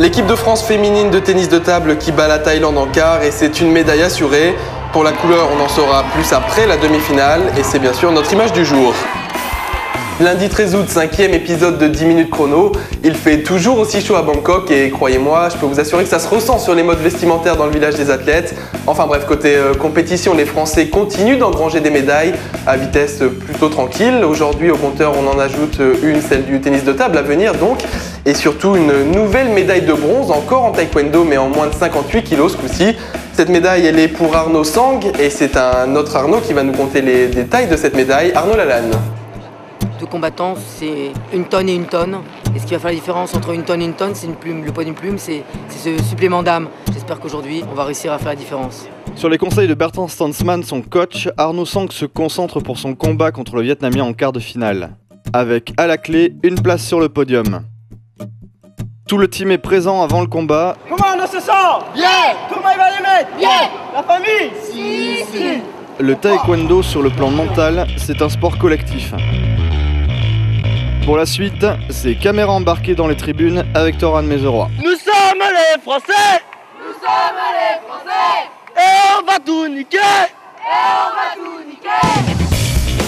L'équipe de France féminine de tennis de table qui bat la Thaïlande en quart et c'est une médaille assurée. Pour la couleur, on en saura plus après la demi-finale et c'est bien sûr notre image du jour. Lundi 13 août, 5e épisode de 10 minutes chrono. Il fait toujours aussi chaud à Bangkok et croyez-moi, je peux vous assurer que ça se ressent sur les modes vestimentaires dans le village des athlètes. Enfin bref, côté compétition, les Français continuent d'engranger des médailles à vitesse plutôt tranquille. Aujourd'hui au compteur, on en ajoute une, celle du tennis de table à venir donc. Et surtout une nouvelle médaille de bronze, encore en taekwondo mais en moins de 58 kg ce coup-ci. Cette médaille, elle est pour Arnaud Sang et c'est un autre Arnaud qui va nous conter les détails de cette médaille, Arnaud Lalanne. De combattants, c'est une tonne et une tonne. Et ce qui va faire la différence entre une tonne et une tonne, c'est une plume. Le poids d'une plume, c'est ce supplément d'âme. J'espère qu'aujourd'hui, on va réussir à faire la différence. Sur les conseils de Bertrand Stansman, son coach, Arnaud Sang se concentre pour son combat contre le Vietnamien en quart de finale. Avec, à la clé, une place sur le podium. Tout le team est présent avant le combat. Comment on se sent? Bien. Comment il va les mettre? Bien. La famille? Si. Le taekwondo, sur le plan mental, c'est un sport collectif. Pour la suite, c'est caméra embarquée dans les tribunes avec Thoran Mézeroy. Nous sommes les Français. Nous sommes les Français. Et on va tout niquer. Et on va tout niquer.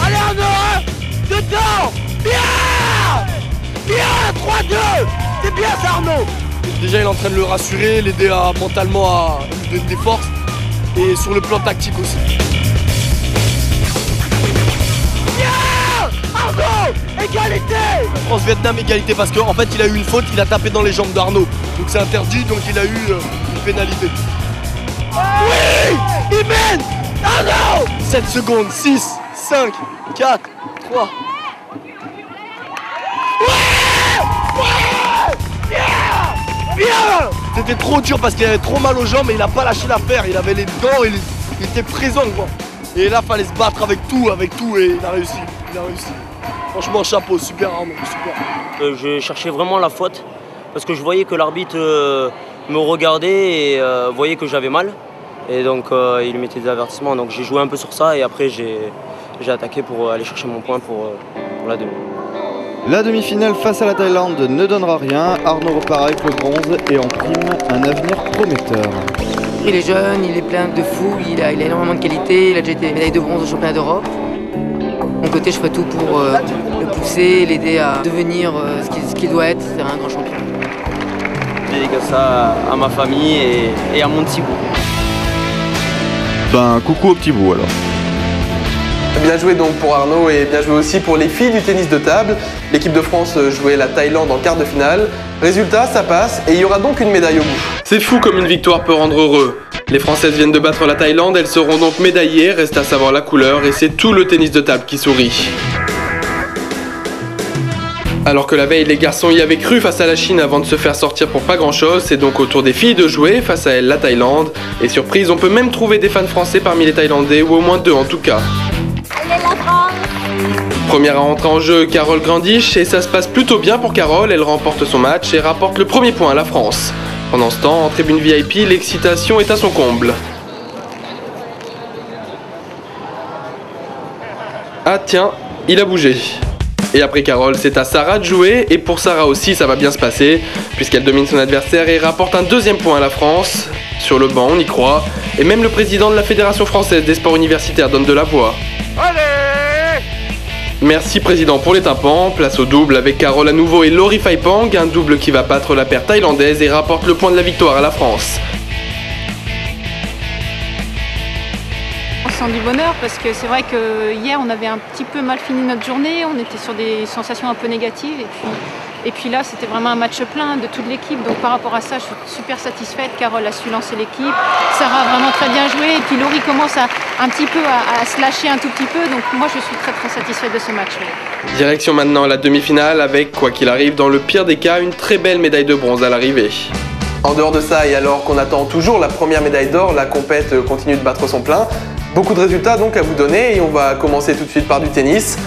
Allez Arnaud, dedans. Bien. Bien, 3-2. C'est bien ça Arnaud. Déjà il est en train de le rassurer, l'aider mentalement à lui donner des forces. Et sur le plan tactique aussi. Égalité! France-Vietnam, égalité, parce qu'en fait il a eu une faute, il a tapé dans les jambes d'Arnaud. Donc c'est interdit, donc il a eu une pénalité. Oui! Il mène! Arnaud! 7 secondes, 6, 5, 4, 3. Bien! C'était trop dur parce qu'il avait trop mal aux jambes et il n'a pas lâché l'affaire. Il avait les dents, il était présent quoi. Et là fallait se battre avec tout et il a réussi. Franchement, chapeau, super Arnaud, super. Je cherchais vraiment la faute parce que je voyais que l'arbitre me regardait et voyait que j'avais mal. Et donc il mettait des avertissements. Donc j'ai joué un peu sur ça et après j'ai attaqué pour aller chercher mon point pour la demi. La demi-finale face à la Thaïlande ne donnera rien. Arnaud repart avec le bronze et en prime un avenir prometteur. Il est jeune, il est plein de fougue, il a énormément de qualité, il a déjà été médaille de bronze au championnat d'Europe. De mon côté, je ferai tout pour le pousser, l'aider à devenir ce qu'il doit être, c'est un grand champion. Je dédicace ça à ma famille et à mon petit bout. Ben, coucou au petit bout alors. Bien joué donc pour Arnaud et bien joué aussi pour les filles du tennis de table. L'équipe de France jouait la Thaïlande en quart de finale. Résultat, ça passe et il y aura donc une médaille au bout. C'est fou comme une victoire peut rendre heureux. Les Françaises viennent de battre la Thaïlande, elles seront donc médaillées, reste à savoir la couleur et c'est tout le tennis de table qui sourit. Alors que la veille, les garçons y avaient cru face à la Chine avant de se faire sortir pour pas grand chose, c'est donc au tour des filles de jouer face à elles la Thaïlande. Et surprise, on peut même trouver des fans français parmi les Thaïlandais, ou au moins 2 en tout cas. Allez la France! Première à entrer en jeu, Carole Grandiche, et ça se passe plutôt bien pour Carole, elle remporte son match et rapporte le premier point à la France. Pendant ce temps, en tribune VIP, l'excitation est à son comble. Ah tiens, il a bougé. Et après Carole, c'est à Sarah de jouer, et pour Sarah aussi ça va bien se passer, puisqu'elle domine son adversaire et rapporte un deuxième point à la France. Sur le banc, on y croit, et même le président de la Fédération française des sports universitaires donne de la voix. Allez! Merci président pour les tympans, place au double avec Carole à nouveau et Laurie Phaipang, un double qui va battre la paire thaïlandaise et rapporte le point de la victoire à la France. On sent du bonheur parce que c'est vrai que hier on avait un petit peu mal fini notre journée, on était sur des sensations un peu négatives et puis là c'était vraiment un match plein de toute l'équipe, donc par rapport à ça je suis super satisfaite. Carole a su lancer l'équipe, Sarah a vraiment très bien joué et puis Laurie commence un petit peu à se lâcher un tout petit peu, donc moi je suis très satisfaite de ce match. Direction maintenant à la demi-finale avec, quoi qu'il arrive, dans le pire des cas, une très belle médaille de bronze à l'arrivée. En dehors de ça et alors qu'on attend toujours la première médaille d'or, la compète continue de battre son plein. Beaucoup de résultats donc à vous donner et on va commencer tout de suite par du tennis.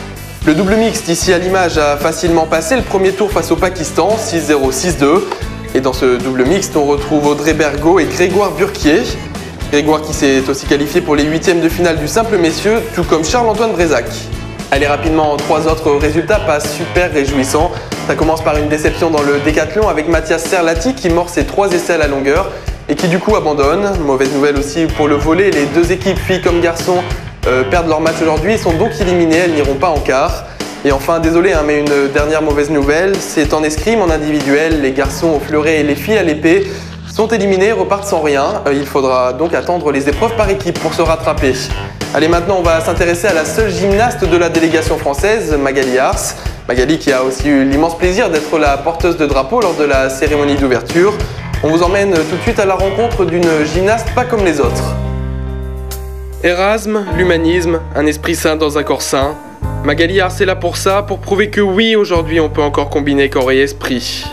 Le double mixte ici à l'image a facilement passé le premier tour face au Pakistan, 6-0, 6-2. Et dans ce double mixte, on retrouve Audrey Bergot et Grégoire Burquier. Grégoire qui s'est aussi qualifié pour les 8e de finale du simple messieurs, tout comme Charles-Antoine Brézac. Allez rapidement, 3 autres résultats pas super réjouissants. Ça commence par une déception dans le décathlon avec Mathias Serlati qui mord ses 3 essais à la longueur et qui du coup abandonne. Mauvaise nouvelle aussi pour le volley, les 2 équipes filles comme garçons perdent leur match aujourd'hui et sont donc éliminées, elles n'iront pas en quart. Et enfin, désolé, mais une dernière mauvaise nouvelle, c'est en escrime, en individuel, les garçons au fleuret et les filles à l'épée sont éliminés, repartent sans rien. Il faudra donc attendre les épreuves par équipe pour se rattraper. Allez, maintenant on va s'intéresser à la seule gymnaste de la délégation française, Magali Ars. Magali qui a aussi eu l'immense plaisir d'être la porteuse de drapeau lors de la cérémonie d'ouverture. On vous emmène tout de suite à la rencontre d'une gymnaste pas comme les autres. Erasme, l'humanisme, un esprit sain dans un corps sain. Magali Ars est là pour ça, pour prouver que oui, aujourd'hui on peut encore combiner corps et esprit.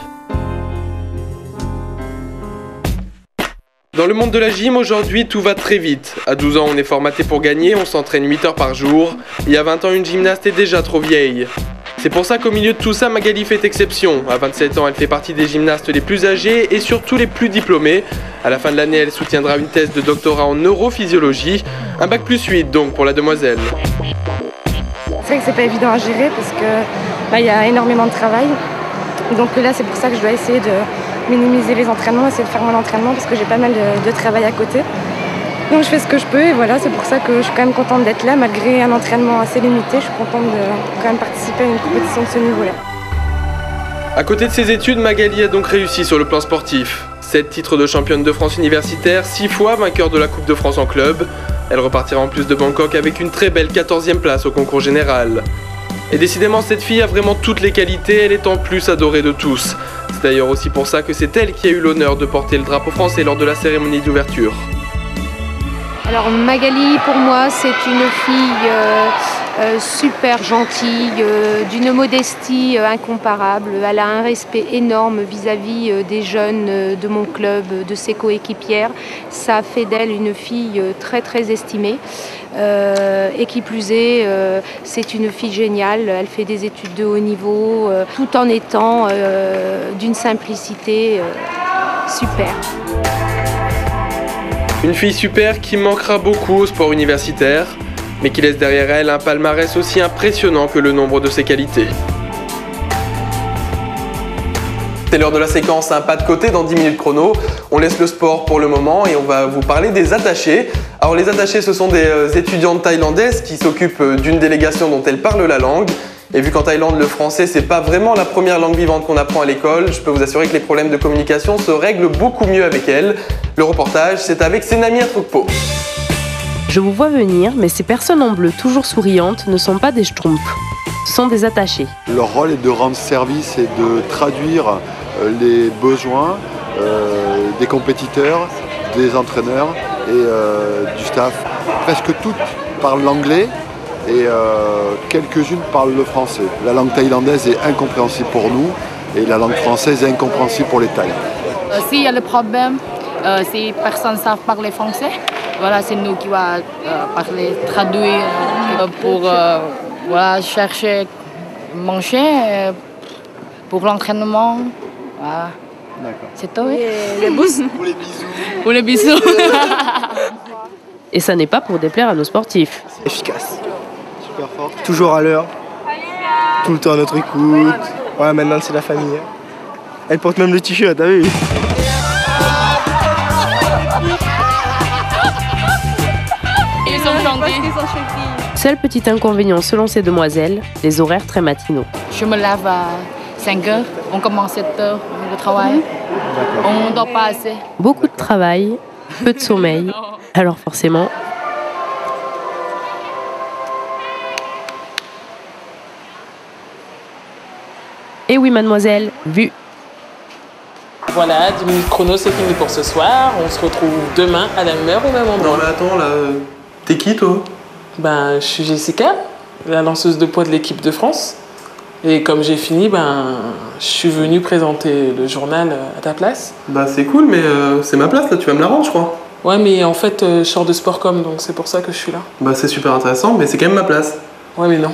Dans le monde de la gym, aujourd'hui, tout va très vite. À 12 ans, on est formaté pour gagner, on s'entraîne 8 heures par jour. Il y a 20 ans, une gymnaste est déjà trop vieille. C'est pour ça qu'au milieu de tout ça, Magali fait exception. À 27 ans, elle fait partie des gymnastes les plus âgées et surtout les plus diplômées. À la fin de l'année, elle soutiendra une thèse de doctorat en neurophysiologie. Un bac plus 8 donc pour la demoiselle. C'est vrai que c'est pas évident à gérer parce que y a énormément de travail. Donc là, c'est pour ça que je dois essayer de minimiser les entraînements, essayer de faire mon entraînement parce que j'ai pas mal de travail à côté. Donc je fais ce que je peux et voilà, c'est pour ça que je suis quand même contente d'être là malgré un entraînement assez limité. Je suis contente de quand même participer à une compétition de ce niveau-là. À côté de ses études, Magali a donc réussi sur le plan sportif. 7 titres de championne de France universitaire, 6 fois vainqueur de la Coupe de France en club. Elle repartira en plus de Bangkok avec une très belle 14e place au concours général. Et décidément, cette fille a vraiment toutes les qualités, elle est en plus adorée de tous. C'est d'ailleurs aussi pour ça que c'est elle qui a eu l'honneur de porter le drapeau français lors de la cérémonie d'ouverture. Alors Magali, pour moi, c'est une fille super gentille, d'une modestie incomparable. Elle a un respect énorme vis-à-vis des jeunes de mon club, de ses coéquipières. Ça fait d'elle une fille très très estimée. Et qui plus est, c'est une fille géniale. Elle fait des études de haut niveau, tout en étant d'une simplicité super. Une fille super qui manquera beaucoup au sport universitaire, mais qui laisse derrière elle un palmarès aussi impressionnant que le nombre de ses qualités. C'est l'heure de la séquence un pas de côté dans 10 minutes chrono. On laisse le sport pour le moment et on va vous parler des attachés. Alors les attachés, ce sont des étudiantes thaïlandaises qui s'occupent d'une délégation dont elles parlent la langue. Et vu qu'en Thaïlande, le français, c'est pas vraiment la première langue vivante qu'on apprend à l'école, je peux vous assurer que les problèmes de communication se règlent beaucoup mieux avec elles. Le reportage, c'est avec Senami Atrukpo. Je vous vois venir, mais ces personnes en bleu toujours souriantes ne sont pas des schtroumpfs. Ce sont des attachés. Leur rôle est de rendre service et de traduire les besoins des compétiteurs, des entraîneurs et du staff. Presque toutes parlent l'anglais et quelques-unes parlent le français. La langue thaïlandaise est incompréhensible pour nous et la langue française est incompréhensible pour les Thaïs. S'il y a le problème, si personne ne savent parler français, voilà, c'est nous qui va parler, traduire pour voilà, chercher manger pour l'entraînement. Voilà. C'est tout. Les bisous. Pour les bisous. Et ça n'est pas pour déplaire à nos sportifs. Efficace. Super fort. Toujours à l'heure. Tout le temps à notre écoute. Ouais, maintenant c'est la famille. Elle porte même le t-shirt, t'as vu? Ils sont gentils. Seul petit inconvénient selon ces demoiselles, les horaires très matinaux. Je me lève à 5 heures, on commence à 7 heures le travail. On ne dort pas assez. Beaucoup de travail, peu de sommeil, alors forcément... Et oui mademoiselle, vu. Voilà, 10 minutes chrono, c'est fini pour ce soir. On se retrouve demain à la même heure au même endroit. Non mais attends là, t'es qui toi? Ben, je suis Jessica, la lanceuse de poids de l'équipe de France. Et comme j'ai fini, ben, je suis venue présenter le journal à ta place. Bah c'est cool, mais c'est ma place là, tu vas me la rendre je crois. Ouais, mais en fait, je sors de Sportcom, donc c'est pour ça que je suis là. Bah c'est super intéressant, mais c'est quand même ma place. Ouais, mais non.